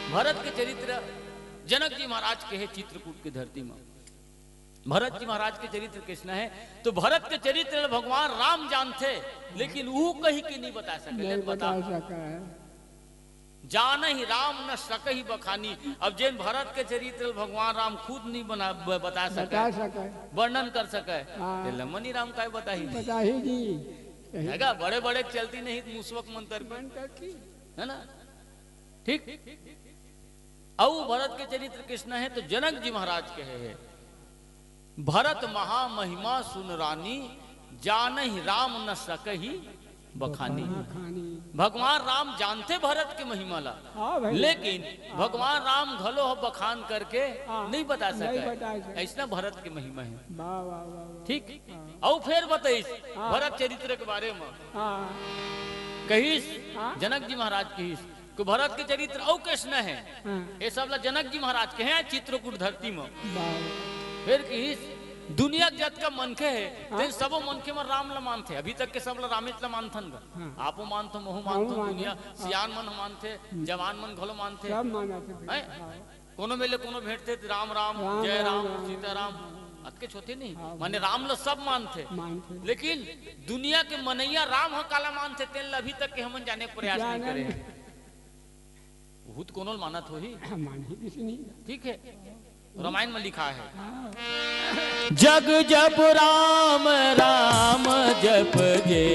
भरत के चरित्र जनक जी महाराज के है चित्रकूट की धरती में। भरत जी महाराज के चरित्र कृष्ण है तो भरत के चरित्र भगवान राम जानते, लेकिन वो कहीं की नहीं बता सके। बता सका है जान ही राम न सक ही बखानी। अब जिन भरत के चरित्र भगवान राम खुद नहीं बता सके, वर्णन कर सके, लमनी राम का बता ही जी है। बड़े बड़े चलती नहीं मुसवक मंत्र की है ना। ठीक। अब भरत के चरित्र कृष्ण है तो जनक जी महाराज के है भरत महामहिमा सुन रानी, जान ही राम न सक ही बखानी। भगवान राम जानते भरत के महिमा ला, लेकिन भगवान राम घलो बखान करके नहीं बता सके। ऐसा भरत के महिमा है। ठीक। और फिर बताइस भरत चरित्र के बारे में कहीस जनक जी महाराज कहीस तो भरत के चरित्र और कृष्ण है ये सब जनक जी महाराज के हैं चित्रकूट धरती में। फिर कहीस दुनिया जत का मनखे है तो सबो मनखे में राम ला मानते। अभी तक के सब रामेश ला मानथन गा, आपो मानथो मोह मानथो, दुनिया सियान मन मानते, जवान मन घलो मानते। कोनो मेले कोनो भेंटते राम राम जय राम सीताराम अतके छोटे नहीं माने राम ला सब मानते, लेकिन दुनिया के मनैया राम ह काला मानते तेन अभी तक के हम जाने प्रयास नहीं करे। बहुत कोनो मानत हो ही। ठीक है। रामायण में लिखा है जग जप राम राम जप जे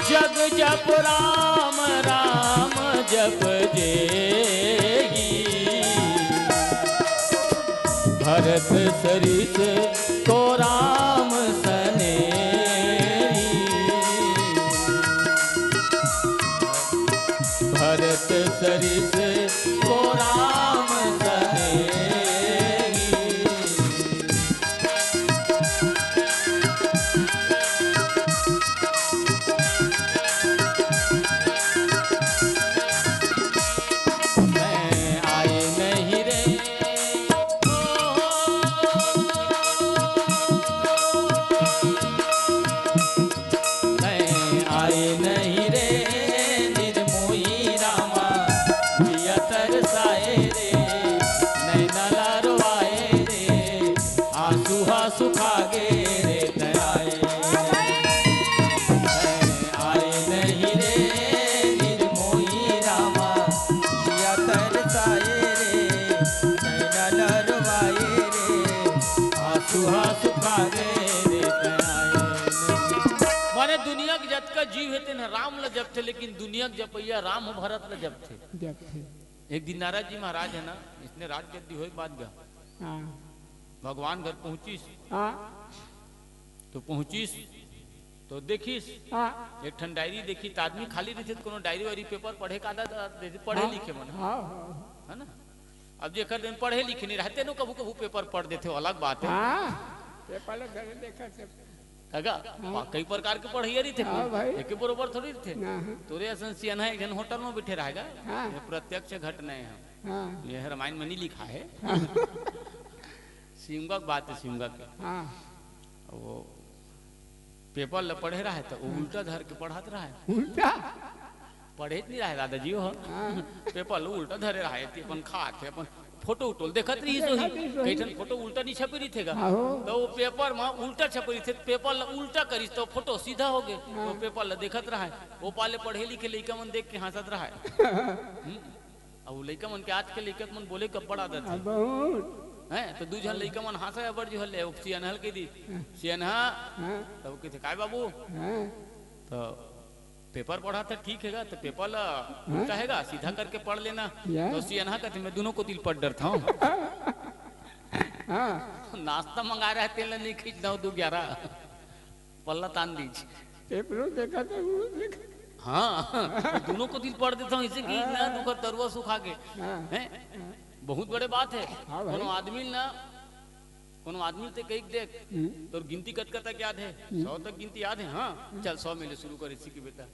जग जप राम राम जप जे भरत सरिस को राम सने भरत सरिस को राम सने। जीव हेते न राम ल जप थे, लेकिन दुनिया जपैया राम भरत ल जप थे। एक दिन नारद जी महाराज है ना, इसने राज गद्दी हो बात गा भगवान घर पहुंचीस तो पहुंचीस तो देखीस एक ठन डायरी देखी तो आदमी खाली रहते तो कोनो डायरी वायरी पेपर पढ़े का पढ़े लिखे मन है ना। अब जेकर दिन पढ़े लिखे नहीं रहते नो कभू कभू पेपर पढ़ देते अलग बात है। पेपर घर देखा अगा कई प्रकार के पढ़िए रही थे एक बरोबर थोड़ी थे। तोरे असन सियाना एक जन होटल में बैठे रहेगा, ये प्रत्यक्ष घटना है, ये रामायण में नहीं लिखा है। सिंगा बात है सिंगा के वो पेपर ल पढ़े रहा है तो उल्टा धर के पढ़ात रहा है। उल्टा पढ़े नहीं रहा दादाजी हो पेपर उल्टा धरे रहा है अपन खा के अपन फोटो उटोल देखत रही तो ही कई फोटो उल्टा नहीं छपी रही थे तो वो पेपर में उल्टा छपी थे पेपर ला उल्टा करी तो फोटो सीधा हो गए तो पेपर ला देखत रहा है। वो पाले पढ़े लिखे लड़का मन देख के हंसत रहा है। अब वो लड़का मन के आज के लड़का मन बोले कब बड़ा आदत है तो दू जन लड़का मन हंसा बड़ जो हल्ले सियानहल के दी सियानहा तब कहते काय बाबू तो पेपर पढ़ा था ठीक है तो पेपर ला उल्टा हैगा सीधा करके पढ़ लेना तो सियानहा कहते मैं दोनों को दिल पर डरता हूँ। नाश्ता मंगा रहे तेल नहीं खींच दो 2-11 पल्ला तान दीजिए देखा हाँ दोनों को दिल पढ़ देता हूँ इसे कि ना दुखा तरुआ सुखा के हैं बहुत बड़े बात है। कोनो आदमी ते कहीं देख तो गिनती कत तक याद है 100 तक गिनती याद है। हाँ चल 100 में ले शुरू कर इसी की बेटा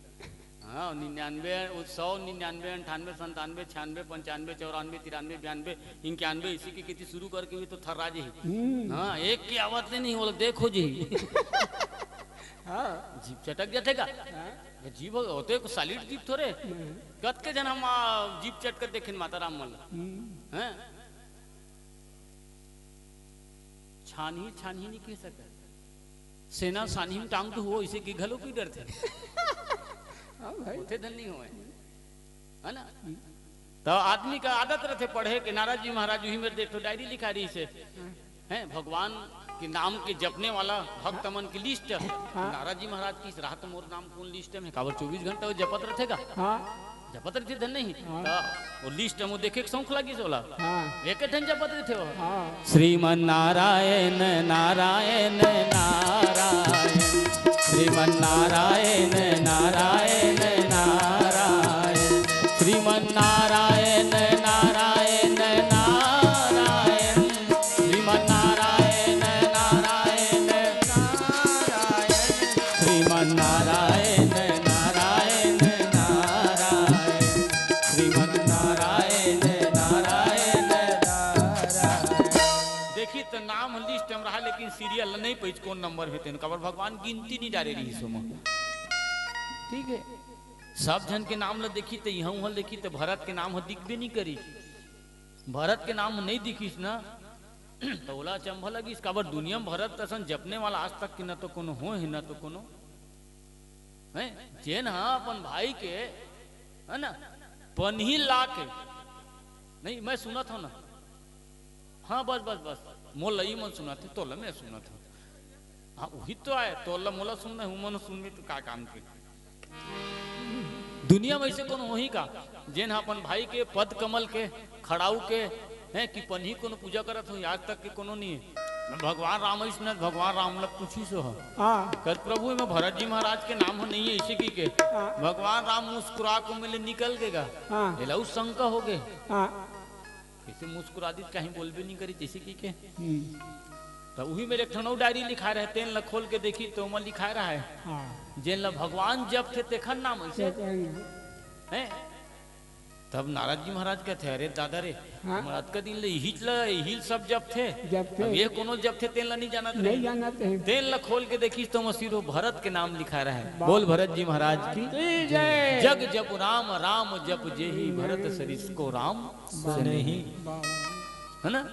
हाँ 99 100 99 98 97 96 95 94 93 92 91 इसी की कितनी शुरू करके भी तो थर्रा जी। हाँ एक की आवाज नहीं बोला देखो जी। हाँ जीप चटक जातेगा जीप होते को सॉलिड जीप थोड़े कत के जन हम जीप चट कर देखे माता राम मल हैं छानी नहीं कह सकता सेना सानी में टांग तो हो इसे की घलो की डर थे हाँ भाई होते धन नहीं हुए है ना। तो आदमी का आदत रहते पढ़े कि नाराज जी महाराज ही मेरे देख तो डायरी लिखा रही से हैं भगवान के नाम के जपने वाला भक्त अमन की लिस्ट। नाराज जी महाराज की राहत मोर नाम कौन लिस्ट में काबर 24 घंटा वो जपत रहेगा। हाँ जपत रहते धन नहीं तो वो लिस्ट में देखे शौक लगी सोला हाँ एक धन जपत रहते हो। हाँ श्रीमन नारायण नारायण नारायण श्रीमन नारायण नारायण नारायण श्रीमन नारायण नारायण नारायण श्रीमन नारायण नारायण नारायण श्रीमन नारायण नारायण नारायण श्रीमन नारायण नारायण नारायण। देखी तो नाम लिस्ट में रहा लेकिन सीरियल नहीं पैच कौन नंबर है तेन कबर भगवान गिनती नहीं डाले रही सो ठीक है। सब जन के नाम ला देखी तो यहाँ वहाँ देखी तो भरत के नाम दिखबे नहीं करी भरत के नाम नहीं दिखीस ना तो बोला चंभा लगी इसका बर दुनिया में भरत तसन जपने वाला आज तक कि न तो कोनो हो है न तो कोनो है जेन हाँ अपन भाई के है ना पन्ही ला के नहीं मैं सुना था ना हाँ बस बस बस मोला ही मन सुना थे तोला मैं सुना था हाँ वही तो आए तोला मोला सुनना हूँ मन सुन में तो का काम के दुनिया में ऐसे कौन वही का जेन अपन भाई के पद कमल के खड़ाऊ के हैं कि पन्ही कोनो पूजा करत हो आज तक के कोनो नहीं है। भगवान राम इसने भगवान राम लग पूछी सो हाँ कर प्रभु में भरत जी महाराज के नाम नहीं है इसी की के भगवान राम मुस्कुरा को मिले निकल गेगा हाँ एलाउ शंका हो गए हाँ कैसे मुस्कुरा दी कहीं बोल भी नहीं करी जैसे की के तो वही मेरे ठनौ डायरी लिखा रहे तेन ला खोल के देखी तो मैं लिखा रहा है हाँ जेन ला भगवान जब थे तेखन नाम ऐसे हैं तब नारद जी महाराज कहते अरे दादा रे हाँ? महाराज का दिन ले हिल सब जब थे जब थे। अब ये कोनो जब थे तेन ला नहीं जाना नहीं जाना थे तेन ला खोल के देखी तो मसीरो भरत के नाम लिखा रहा है बोल भरत जी महाराज की जय जग जप राम राम जप जेहि भरत सरिस को राम सनेही है ना।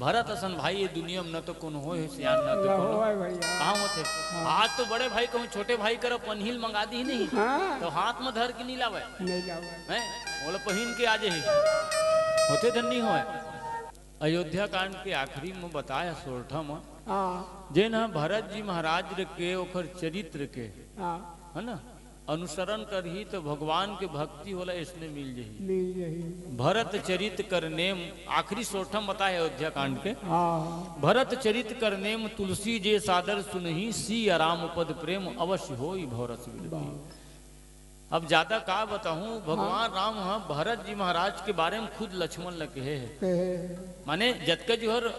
भरत असन भाई ये दुनिया में न तो कोनो हो सियान न तो कोनो भैया कहाँ होते आज तो बड़े भाई कहूँ छोटे भाई करो पनहिल मंगा दी नहीं हाँ तो हाथ में धर के नहीं लावे नहीं जाओगे हैं बोले पहन के आज ही होते धन नहीं होए। अयोध्या कांड के आखिरी में बताया सोरठा में हाँ जे न भरत जी महाराज के ओकर चरित्र के हाँ है ना अनुसरण कर ही तो भगवान के भक्ति होला इसने मिल जाही मिल रही भरत चरित कर नेम आखिरी सोठम बताए अयोध्या कांड के हाँ भरत चरित कर नेम तुलसी जे सादर सुनही सी आराम पद प्रेम अवश्य होई भरत विरती। अब ज्यादा का बताऊं भगवान राम हाँ भरत जी महाराज के बारे में खुद लक्ष्मण लगे है माने जतके जो हर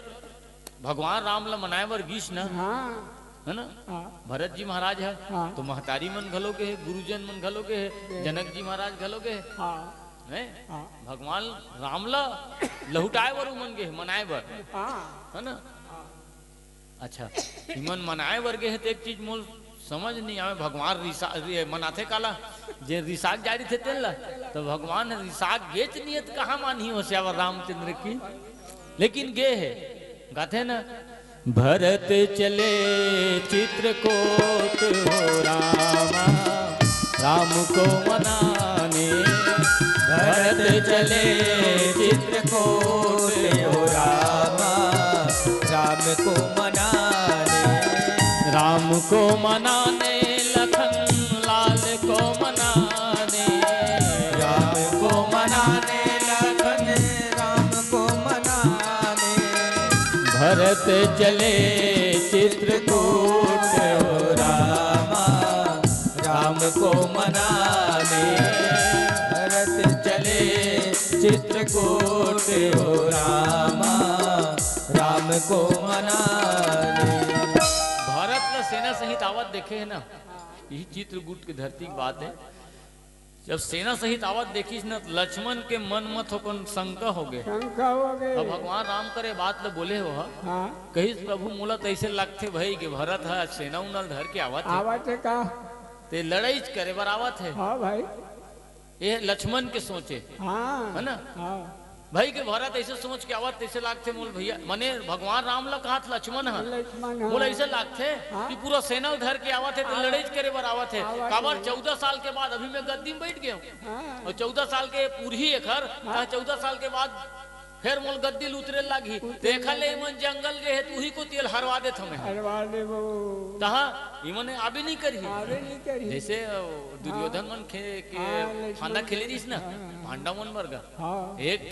भगवान राम ला मनाए बर गीस ना हाँ है ना हाँ भरत जी महाराज है हाँ। तो महतारी मन घलो के है गुरुजन मन घलो के है जनक जी महाराज घलो के है हाँ हैं? हाँ भगवान राम ला लहुटाए बर मन गे मनाए बर हाँ है ना। अच्छा इमन मनाए बर गे है तो एक चीज मोल समझ नहीं आवे भगवान मनाथे काला जे रिसाक जारी थे तेल ला तो भगवान रिसाक गेच नियत कहाँ मानी हो श्यावर रामचंद्र की लेकिन गे है गाथे ना भरत चले चित्रकूट हो रामा राम को मनाने भरत चले चित्रकूट हो रामा राम को मनाने लखन लाल को मनाने राम को मनाने लखन राम को मनाने भरत चले चित्रकूट हो रामा राम को मनाने भरत चले चित्रकूट हो रामा राम को मनाने। भारत में सेना सहित आवत देखे है ना यही चित्रकूट की धरती की बात है जब सेना सहित आवत देखी न लक्ष्मण के मन मत होकर शंका हो गए। शंका हो गए। अब भगवान राम करे बात ले बोले हो हाँ कही प्रभु मोला तो ऐसे लगते भाई कि भरत है सेना उनल धर के आवत है आवाज है का। ते लड़ाई करे बर आवत है। हाँ भाई। ये लक्ष्मण के सोचे हाँ है ना हाँ भाई के भरत ऐसे सोच के आवत ऐसे लागते मोल भैया मने भगवान राम ला कहा लक्ष्मण है लक्ष्मण बोला हाँ। ऐसे लागते हाँ। कि पूरा सेना उधर के आवत है तो लड़ाई करे बर आवत है आवत काबर है। 14 साल के बाद अभी मैं गद्दी में बैठ गया हूँ हाँ और 14 साल के पूरी एकर 14 साल के बाद फिर मोल गद्दी उतरे लागी देखा ले इमन जंगल जे है तू ही को तेल हरवा दे हमें हरवा दे वो। तहा इमने आबे नहीं करी आवे नहीं करी। जैसे दुर्योधन मन के हाँ, फांदा खेले रहीस ना हाँ। पांडव मन वर्गा हाँ एक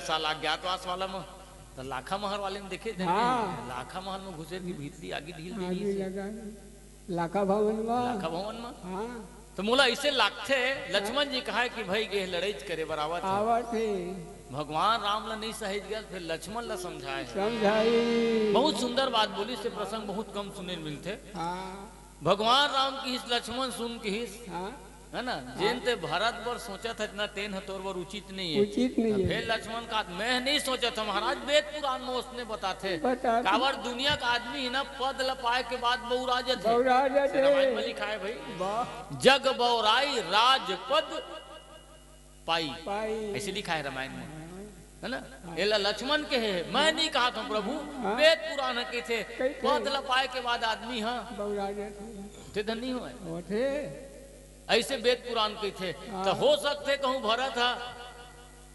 साल अज्ञातवास वाला में तो लाखा महल वाले में देखे थे हाँ। लाखा महल में घुसे की भीतरी आगे ढील दी आगे लगा लाखा भवन में। लाखा भवन में हाँ तो मोला ऐसे लागते लक्ष्मण जी कहा कि भाई गे लड़ाई करे बराबर थे आवाज थे। भगवान राम ला नहीं सहित गया फिर लक्ष्मण ला समझाए समझाई। बहुत सुंदर बात बोली से प्रसंग बहुत कम सुने मिलते हाँ भगवान राम की हिस लक्ष्मण सुन के हिस हाँ है ना जेन ते भारत बर सोचा था इतना तेन हतोर बर उचित नहीं है उचित नहीं है। फिर लक्ष्मण का मैं नहीं सोचा था महाराज वेद पुराण में उसने बताते बताते। काबर दुनिया का आदमी है ना पद ल पाए के बाद बहुराज थे बौरा जाते। रामायण में लिखा है भाई वाह जग बौराई राज पद पाई पाई। ऐसे लिखा है रामायण में है ना ये लक्ष्मण के है मैं नहीं कहा था प्रभु वेद पुराण के थे पद ल पाए के बाद आदमी हाँ बौरा जाते। ते धनी हुए वो थे। ऐसे वेद पुराण के थे तो हो सकते कहूँ भरत था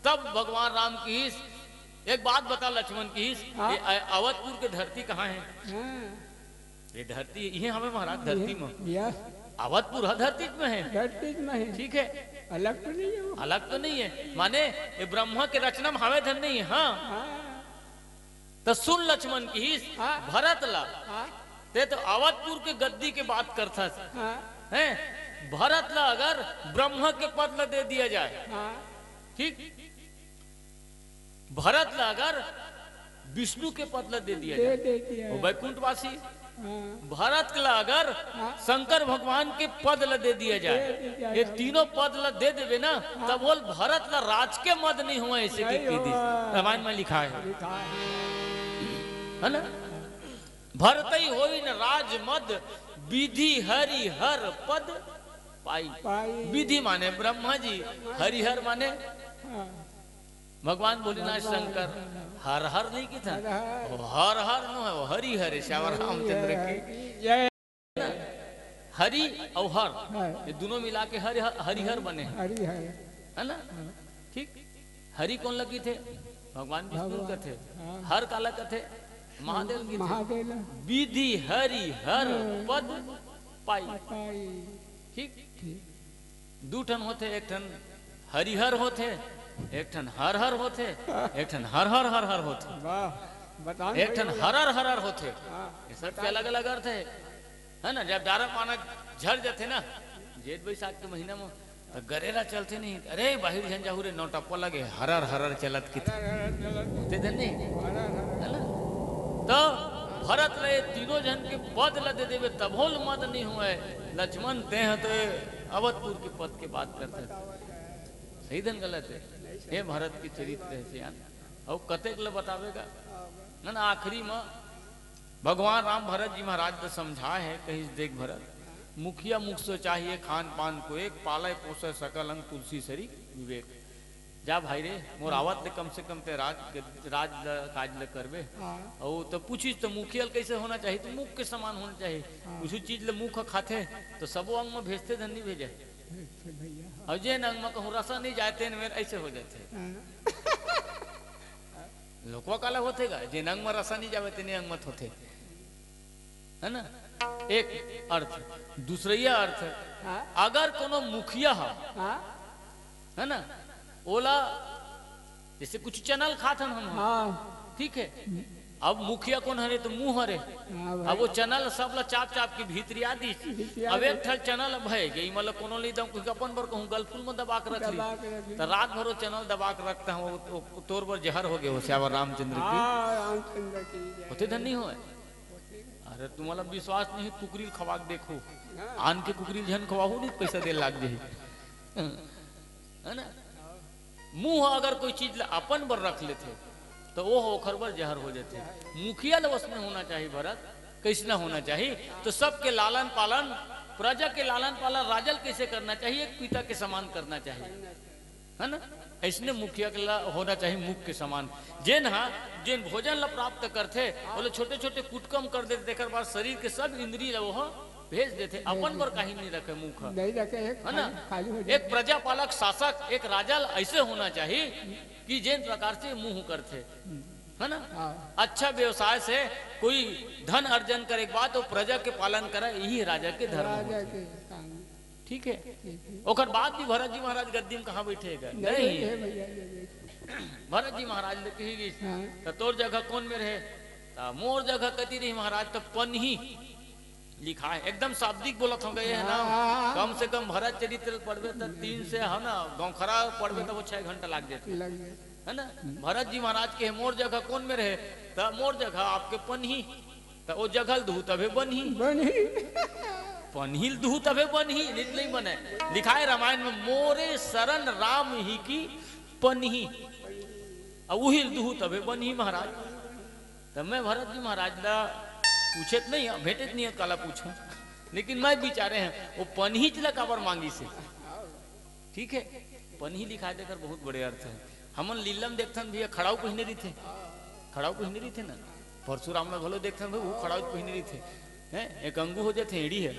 तब भगवान राम की हिस एक बात बता लक्ष्मण की हिस हाँ। ये अवधपुर के धरती कहाँ है हाँ ये धरती ये हमें महाराज धरती में यस अवधपुर हर धरती में है धरती में है। ठीक है अलग तो नहीं है वो। अलग तो नहीं है माने ये ब्रह्मा के रचना में हमें धन नहीं है हाँ हाँ तो सुन लक्ष्मण की हिस हाँ। भरत ला हाँ ते तो अवधपुर के गद्दी के बात करता हाँ है भरत ला अगर ब्रह्मा के पद ला दे दिया जाए हाँ ठीक भरत ला अगर विष्णु के पद ला दे दिया दे जाए देती है। वो वैकुंठवासी हाँ भरत ला अगर शंकर भगवान के पद ला दे दिया जाए दे दिया ये जाए। तीनों पद ला दे देवे ना तब बोल भरत ला राज के मद नहीं हुआ ऐसे की नहीं कीदी हुआ। रामायण में लिखा है लिखा है ना भरत ही होई न राज मद विधि हरि हर पद पाई पाई। विधि माने ब्रह्मा जी हरिहर माने हाँ भगवान भोलेनाथ शंकर हर हर नहीं की था हर वो हर हर नो है वो हरि हरे श्याम रामचंद्र की जय हरि और हर है। ये दोनों मिला के हरिहर बने हैं, हरि है। है ना ठीक हरि कौन लगी थे भगवान विष्णु का थे हाँ। हर काला का थे महादेव की थे महादेव विधि हरि हर पद पाई पाई। ठीक दू ठन होते एक ठन हरिहर होते एक ठन हर हर होते एक ठन हर हर हर हर होते वाह बताओ एक ठन हरर हरर होते हाँ। ये सबके अलग अलग अर्थ है ना जब डारा पाना झड़ जाते ना जेठ बैसाख के महीना में तो गरेरा चलते नहीं अरे बाहिर झन जाहू रे नौटप्पा लगे हरर हरर चलत की होते थे नहीं है ना तो भरत रहे तीनों जन के पद ल दे देवे तभोल मत नहीं हुए लक्ष्मण ते हैं तो अवधपुर के पद की बात करते थे सही धन गलत है ये भारत की चरित्र है सियान और कतेक ल बतावेगा ना ना आखिरी में भगवान राम भरत जी महाराज ने समझा है कहीं देख भरत मुखिया मुख से चाहिए खान पान को एक पाले पोसे सकल अंग तुलसी सरी विवेक जा भाई रे मोर आवत ले कम से कम ते राज काज ले करबे और तो पूछी तो मुखियल कैसे होना चाहिए तो मुख के समान होना चाहिए कुछ चीज ले मुख खाते तो सबो अंग में भेजते धन नहीं भेजे भैया और जे अंग में कहूँ रसा नहीं जाते मेरे ऐसे हो जाते लोकवा काला होते गा जे अंग में रसा नहीं जावे तेने अंग मत होते है ना एक अर्थ दूसरा अर्थ अगर कोनो मुखिया है ना ओला जैसे कुछ चैनल खातन हम ठीक है अब मुखिया कौन हरे तो मुंह हरे अब वो चैनल सब ला चाप चाप के भीतरी आदि अब एक ठल चैनल भय गई मतलब कोनो नहीं दम कुछ अपन बर कहूं गलफुल में दबा के रख ली तो रात भर वो चैनल दबा के रखता हूं वो तोर बर जहर हो गए हो श्यावर रामचंद्र की होते धन नहीं हो अरे तुम्हारा विश्वास नहीं कुकरी खवा देखो आन के कुकरी झन खवाहू नहीं पैसा दे लाग जाही है ना। मुंह अगर कोई चीज अपन बर रख लेते तो वो ओखर बर जहर हो जाते। मुखिया लवस में होना चाहिए भरत, कैसे होना चाहिए तो सबके लालन पालन, प्रजा के लालन पालन राजल कैसे करना चाहिए, एक पिता के समान करना चाहिए, है ना। ऐसने मुखिया के होना चाहिए मुख के समान। जेन हाँ जेन भोजन ला प्राप्त करते बोले छोटे छोटे कुटकम कर देते, देकर बाद शरीर के सब इंद्रिय वो भेज देते, अपन पर कहीं नहीं रखे मुख, नहीं रखे है ना। एक प्रजापालक शासक एक राजा ऐसे होना चाहिए कि जिन प्रकार से मुंह करते, है ना। अच्छा व्यवसाय से कोई धन अर्जन करे के बाद वो प्रजा के पालन करे, यही राजा के धर्म राजा होते। के काम ठीक है। ओकर बाद भी भरत जी महाराज गद्दी में कहाँ बैठेगा, नहीं नहीं। है भैया ये भरत जी महाराज ने कही गई हाँ। तो तोर जगह कौन में रहे, तो मोर जगह कती रही महाराज, तो पनही लिखा है, एकदम शाब्दिक बोला था ये है ना। कम से कम भरत चरित्र पढ़वे तो 3 से है ना, गाँव खरा पढ़वे तो वो 6 घंटा लग जाते, लग गए है ना। भरत जी महाराज के मोर जगह कौन में रहे, तो मोर जगह आपके पनही, तो वो जगल दू तबे बनही, बनी पनहिल दू तबे बनही, नित नहीं बने। लिखा है रामायण में, मोरे शरण राम ही की पनही, और उहिल दू तबे बनही महाराज। तब मैं भरत जी महाराज ला पूछे नहीं, भेटे नहीं काला पूछो, लेकिन मैं बिचारे हैं वो पनही चला काबर मांगी से। ठीक है, पनही लिखा देकर बहुत बड़े अर्थ है। हमन लीलम देखथन भैया खड़ाऊ पहने रही थे, खड़ाऊ पहने रही थे ना, परशुराम ला भलो देखथन भाई वो खड़ाऊ पहने रही थे, हैं एक अंगू हो जाते एड़ी है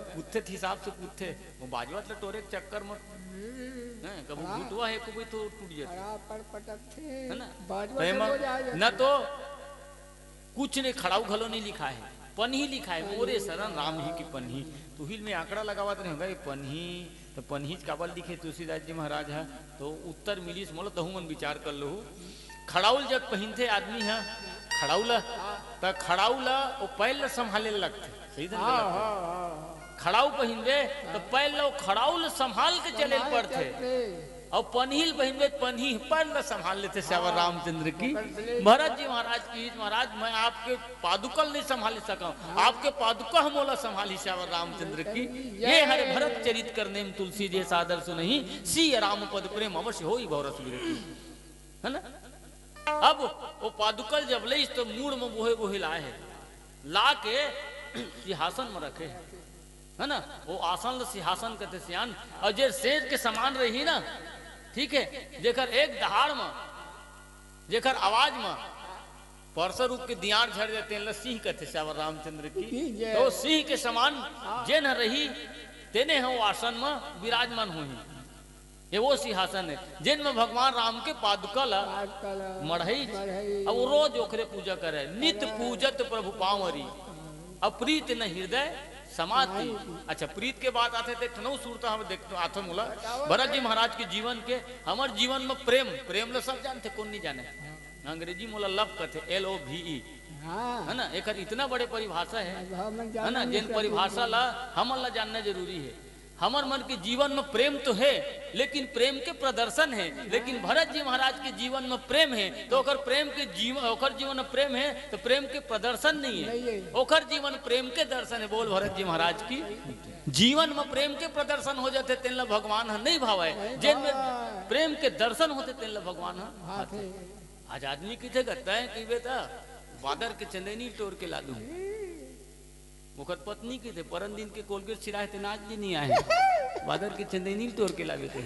कुत्ते हिसाब से कुत्ते वो बाजवत टोरे के चक्कर में हैं कभी घुटवा है कोई तो टूट जाते पर पटक थे, है ना। बाजवा न तो कुछ नहीं, खड़ाऊ घलो नहीं लिखा है, पनही लिखा है, मोरे शरण राम ही की पनही। तो हिल में आंकड़ा लगावत नहीं होगा ये पनही, तो पनही काबल लिखे तुलसीदास जी महाराज है, तो उत्तर मिलीस मोल तहु मन विचार कर लो। खड़ाउल जब पहनते आदमी है खड़ाउला, तो खड़ाउला वो पैल संभाले लगते, सही था। खड़ाऊ पहनवे तो पैल खड़ाउल संभाल के चले पड़ते, और पनहिल पहनवे पनही पैल संभाल लेते श्यावर रामचंद्र की। भरत जी महाराज की महाराज मैं आपके पादुकल नहीं संभाल सका, आपके पादुका हम बोला संभाली श्यावर रामचंद्र की। ये हरे भरत चरित करने में तुलसी जे सादर सुनहि, सी राम पद प्रेम अवश्य हो भरत विरति, है ना। अब वो पादुकल जब ले तो मूड में बोहे बोहे लाए है, ला के सिंहासन में रखे है ना। वो आसन सिंहासन कहते सियान, और जे शेर के समान रही ना, ठीक है, जेकर एक दहाड़ में जेकर आवाज में परसर रूप के दियार झड़ जाते हैं, सिंह कहते श्यावर रामचंद्र की। तो सिंह के समान जे न रही तेने हो आसन में विराजमान हुई, ये वो सिंहासन है जिनमें भगवान राम के पादुकल मढ़ई, अब वो रोज ओखरे पूजा करे, नित पूजत प्रभु पावरी, अप्रीत न हृदय समाधि। अच्छा, प्रीत के बाद आते थे ठनऊ सूरता हम देखते आते मोला भरत जी महाराज के जीवन के, हमारे जीवन में प्रेम, प्रेम ला सब जानते, कौन नहीं जाने, अंग्रेजी मोला लव कहते, LOVE, है ना। एक इतना बड़े परिभाषा है ना, जिन परिभाषा ला हमन ला जानना जरूरी है। हमार मन के जीवन में प्रेम तो है, लेकिन प्रेम के प्रदर्शन है, लेकिन भरत जी महाराज के जीवन में प्रेम है, तो ओकर प्रेम के जीवन, ओकर जीवन में प्रेम है तो प्रेम के प्रदर्शन नहीं है, ओकर जीवन प्रेम के दर्शन है। बोल भरत जी महाराज की जीवन में प्रेम के प्रदर्शन हो जाते तेन भगवान नहीं भावे, जिन में प्रेम के दर्शन होते तेन भगवान। आज आदमी किथे करता है कि बेटा बादर के चंदेनी तोड़ के ला दूं, ओकर पत्नी के थे परन दिन के कोलगेट छिड़ाए थे, आज जी नहीं आए, बादर के चंदेनी तोड़ के लावे थे,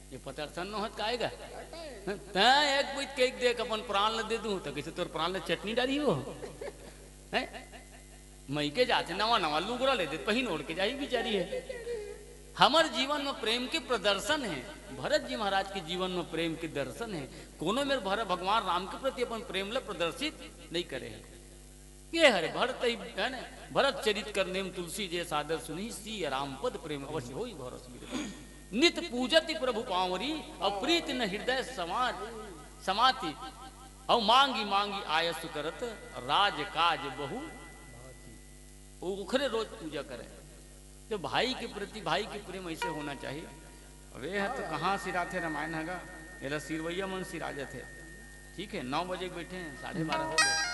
ये प्रदर्शन न होत काएगा। एक बीत केक देख अपन प्राण ल दे दूं तो कैसे तोर प्राण ल चटनी डाली हो हैं, मई के जाते नवा नवा लुगड़ा ले दे पहिन ओढ़ के जाई बिचारी है। हमारे जीवन में प्रेम के प्रदर्शन है, भरत जी महाराज के जीवन में प्रेम के दर्शन है। कोनो में भगवान राम के प्रति अपन प्रेम ल प्रदर्शित नहीं करे हैं। ये हरे भरत है ना, भरत चरित करने में तुलसी जे सादर सुनी, सी राम पद प्रेम अवश्य होई भरत विरति। नित पूजति प्रभु पावरी, और प्रीत न हृदय समाति, और मांगी मांगी आयस करत, राज काज बहु उखरे रोज पूजा करे। तो भाई के प्रति भाई के प्रेम ऐसे होना चाहिए। वे है तो कहाँ सिरा थे रामायण हैगा, ये सिरवैया मन सिराजत है। ठीक है, 9 बजे बैठे हैं, 12:30 हो गए।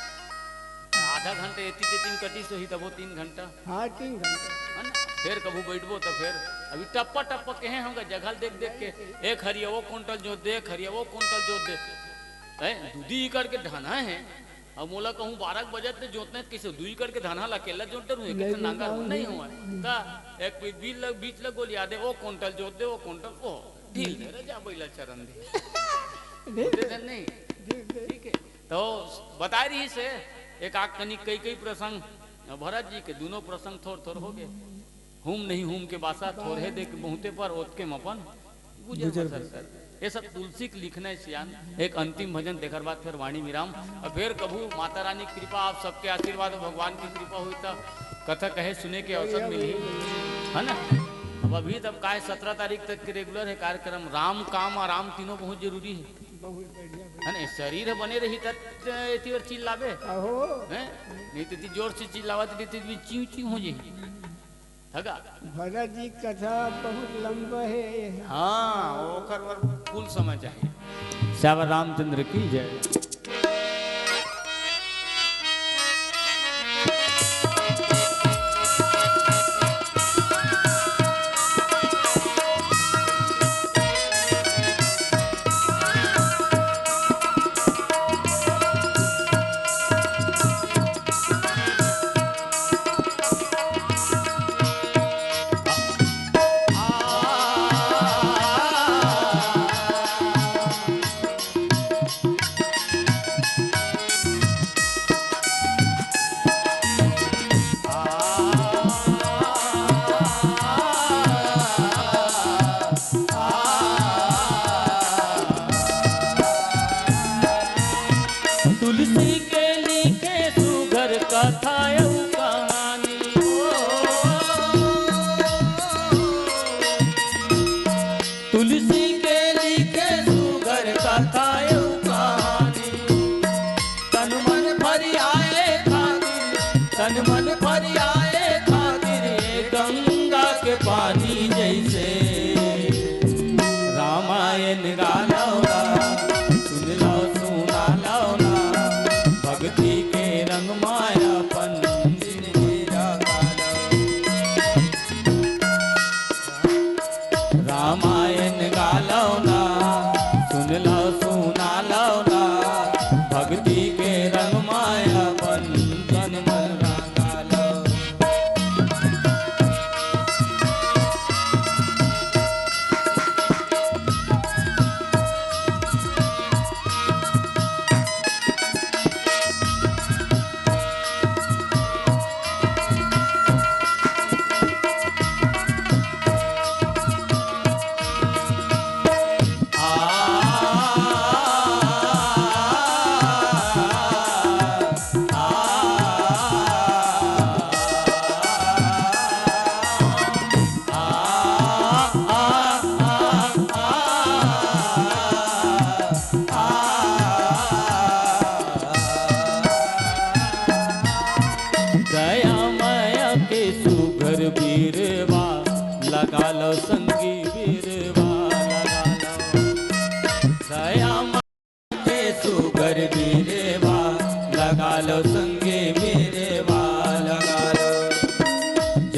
आधा घंटे एती तीन कटी से ही तबो 3 घंटा हाँ 3 घंटे है ना। फिर कबू बैठबो तो फिर अभी टप्पा टप्पा कहे होंगे जगह देख देख के एक हरिया वो कुंटल जोत दे, एक हरिया वो कुंटल जोत दे है दूधी करके ढाना है। अब मोला कहूँ 12 बजे ते जोतने किसे दूई करके धाना ला केला जोते रहूं कितना नांगा हो नहीं हुआ का एक बीच लग गोल याद है वो कुंटल जोत दे, वो कुंटल ओ ढील दे रे जा बैला चरण दे दे नहीं ठीक है। तो बता रही से एक आग कनिक कई प्रसंग भरत जी के दोनों प्रसंग थोड़ हो गए। हुम नहीं हुम के बासा थोड़े दे के बहुते पर ओत के मपन गुजर बसर। ये सब तुलसी के लिखना है सियान। एक अंतिम भजन देकर बाद फिर वाणी विराम और फिर कभू माता रानी की कृपा आप सबके आशीर्वाद भगवान की कृपा हुई तो कथा कहे सुने के अवसर मिली है ना। अब अभी तब का है 17 तारीख तक के रेगुलर है कार्यक्रम। राम काम और राम तीनों बहुत जरूरी है बहुत बढ़िया है ना। शरीर बने रही तब और चिल्लावे आहो हैं नहीं तो जोर से चिल्लावत रहती भी च्यू च्यू हो जाए हगा। भरत जी कथा बहुत लंबा है। हाँ ओकर वर फुल समय चाहिए। श्याम रामचंद्र की जय।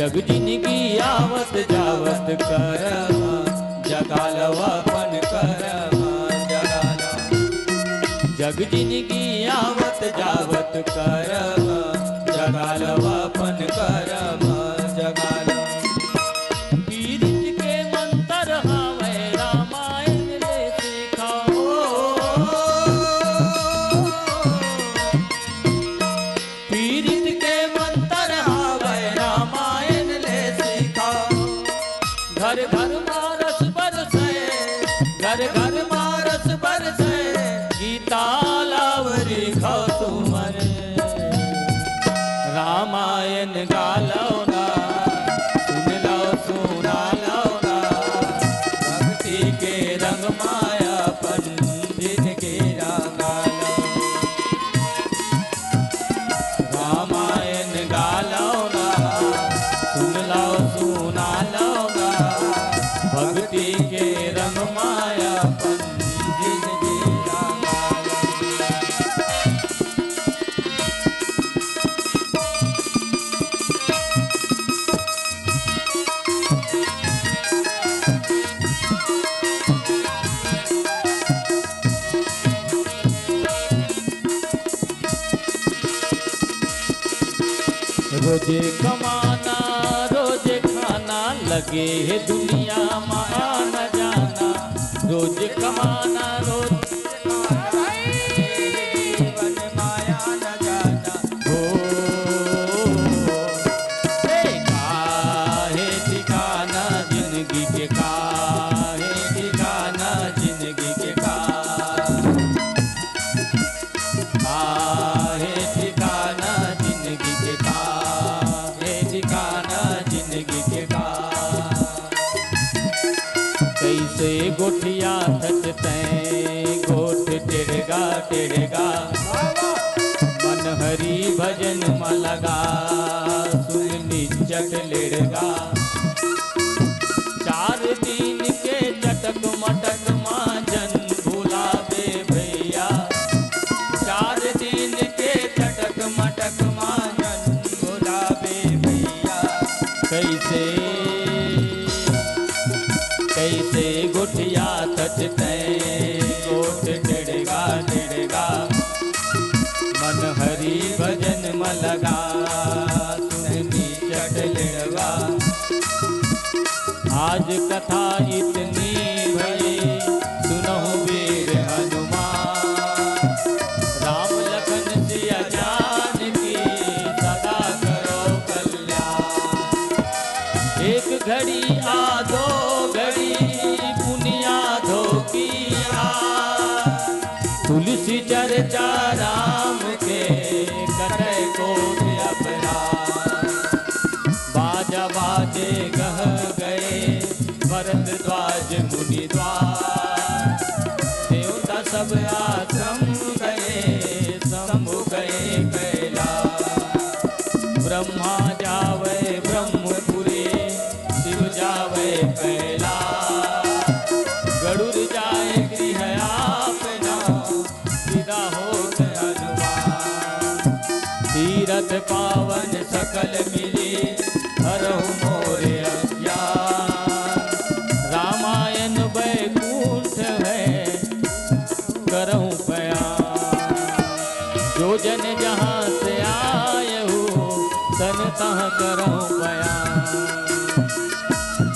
जग जिनकी आवत जावत करवा जगालवापन करवा जगाला जग जिनकी आवत जावत करवा जगालवापन करवा जगाला पीरित के मंत्र हवे रामायण ले सिखाओ पीरित के मंत्र हवे रामायण ले सिखाओ घर घर मारस बरसे घर घर मारस बरसे गीता लावरी खाओ तुमर रामायण गालो ना सुन लो सुना लो ना भक्ति के रंग माया पंडित के रंगालो रामायण गालो ना सुन लो सुना लो ना भक्ति के रंग माया पंडित के रंगालो रोजे कमाना रोजे खाना लगे है दुनिया में आना जाना रोज कमाना रोज जीवन माया न जाना हो काहे ठिकाना जिंदगी के काहे ठिकाना जिंदगी के काहे ठिकाना जिंदगी के काहे ठिकाना जिंदगी के कैसे गोठिया थचते गोठ टेढ़गा टेढ़गा मन हरि भजन में लगा सुन चट लेड़गा 4 दिन के चटक मटक माजन भुलावे भैया 4 दिन के चटक मटक माजन भुलावे भैया कैसे कैसे गुठिया थचते गोठ टेढ़गा टेढ़गा मन हरि भजन में लगा सुननी चट लेड़गा आज कथा इतनी भई सुनहु वीर हनुमान राम लखन सिया जानकी सदा करो कल्याण एक घड़ी आदो घड़ी पुनिया धो किया तुलसी चर्चा राम के कटे कोट अपराध बाजा बाजे गह गए भरद्वाज मुनि द्वार देवता सब आश्रम गए शंभु गए कैलाश ब्रह्मा जावे ब्रह्मपुरी शिव जावे कैलाश गरुड़ जाए गृह आपना विदा हो हनुमान तीरथ पावन सकल मिली हरहु मोरे अज्ञान रामायण बैकुंठ है करहु बयान जो जन जहाँ से आए हो तन तह करहु बयान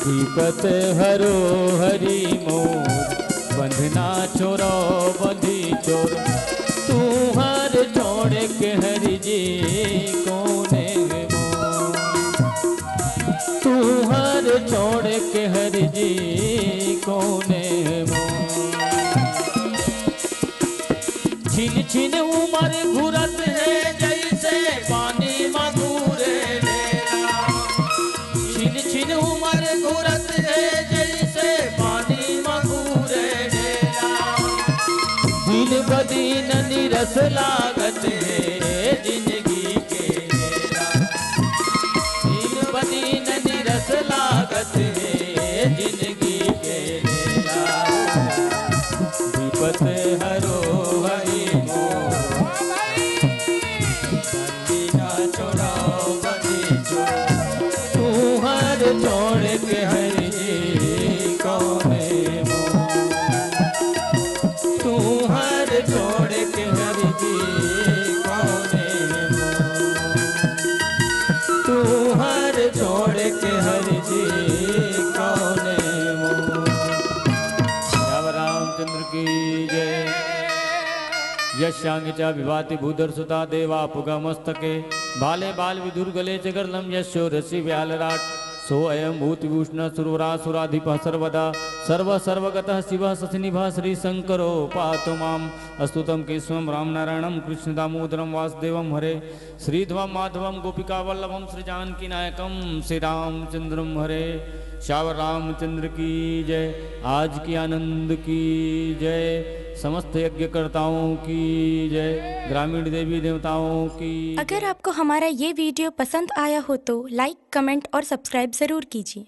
विपत हरो हरि मोर बंधना छोरो बंधी चोर तू हर छोड़ के हरि जी कोने मोर तू हर छोड़ के हरि जी कोने मोर छिन छिन उमर घुरत है जैसे पानी मधुरे मेरा छिन छिन उमर घुरत है जैसे पानी मधुरे मेरा दिन बदीन निरस लागत है जिंदगी के मेरा दिन बदीन निरस लागत है जिंदगी के मेरा विपत हरो हरि मोर बंदीना छोड़ो बंदी छोड़ तू हर छोड़ के हरि जी कौने मोर तू हर छोड़ के हरि जी कौने मोर तू हर छोड़ के हरि जी कौने मोर राम रामचंद्र की जय यशांग च विभाति भूधर सुता देवा पुगा मस्तके बाले बाल विदुर गले च गर्लम यशो रसि व्यालराट सो अयम भूतिभूषण सुररासुराधिप सर्वदा सर्व सर्वगतः शिवः ससनिभः श्री शंकरो पातु माम् अस्तुतं केशवं रामनारायणं कृष्ण दामोदरं वासुदेवं हरे श्रीध्वं माधवं गोपिका वल्लभं श्री जानकी नायकं श्री रामचंद्रम हरे श्यावर रामचंद्र की जय आज की आनंद की जय समस्त यज्ञकर्ताओं की जय ग्रामीण देवी देवताओं की। अगर आपको हमारा ये वीडियो पसंद आया हो तो लाइक कमेंट और सब्सक्राइब ज़रूर कीजिए।